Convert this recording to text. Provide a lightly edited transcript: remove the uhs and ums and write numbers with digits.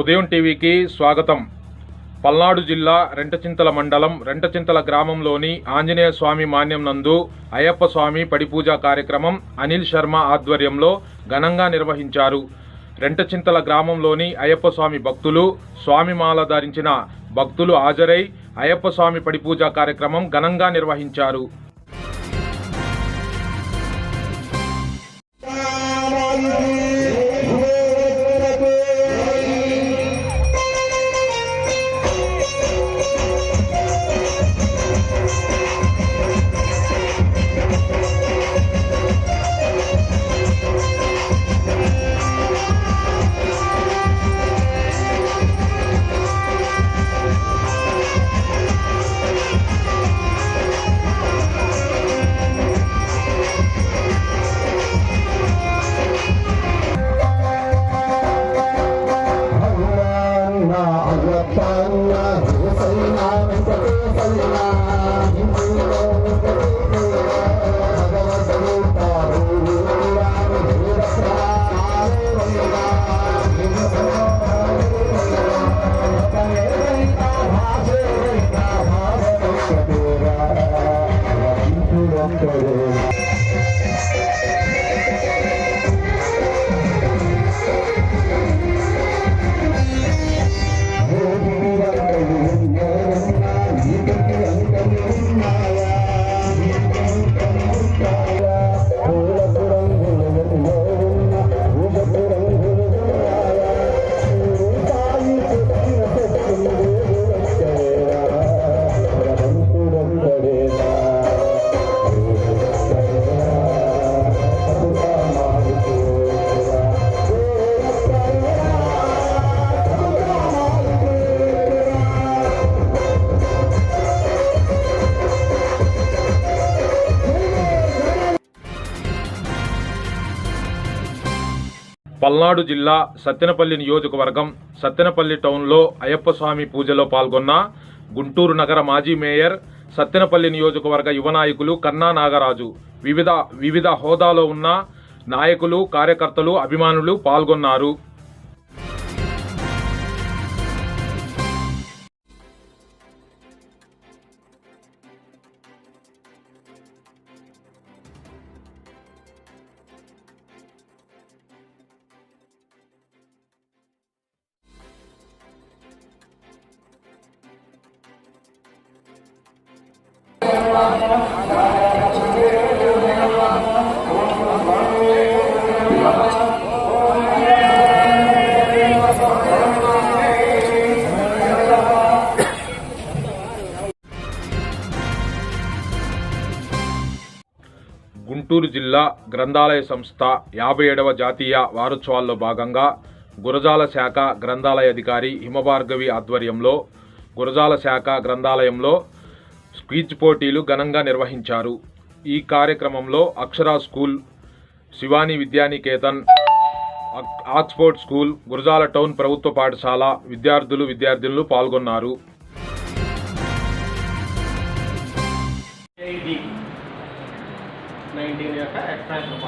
ఉదయం టీవీకి స్వాగతం. పల్నాడు జిల్లా రెంటచింతల మండలం రెంటచింతల గ్రామంలోని ఆంజనేయ స్వామి మాన్యం నందు అయ్యప్ప స్వామి పడిపూజ కార్యక్రమం అనిల్ శర్మ ఆధ్వర్యంలో ఘనంగా నిర్వహించారు. రెంటచింతల గ్రామంలోని అయ్యప్ప స్వామి భక్తులు, స్వామిమాల ధరించిన భక్తులు హాజరై అయ్యప్ప స్వామి పడిపూజ కార్యక్రమం ఘనంగా నిర్వహించారు. పల్నాడు జిల్లా సత్తెనపల్లి నియోజకవర్గం సత్తెనపల్లి టౌన్లో అయ్యప్ప స్వామి పూజలో పాల్గొన్న గుంటూరు నగర మాజీ మేయర్, సత్తెనపల్లి నియోజకవర్గ యువ నాయకులు కన్నా నాగరాజు, వివిధ హోదాలో ఉన్న నాయకులు, కార్యకర్తలు, అభిమానులు పాల్గొన్నారు. గుంటూరు జిల్లా గ్రంథాలయ సంస్థ 57వ జాతీయ వారోత్సవాల్లో భాగంగా గురజాల శాఖ గ్రంథాలయ అధికారి హిమభార్గవి ఆధ్వర్యంలో గురజాల శాఖ గ్రంథాలయంలో క్విజ్ పోటీలు ఘనంగా నిర్వహించారు. ఈ కార్యక్రమంలో Akshara school, Shivani Vidyaniketan, Oxford school, Gurazala town ప్రభుత్వ పాఠశాల విద్యార్థులు పాల్గొన్నారు. యొక్క ఎక్స్పాన్షన్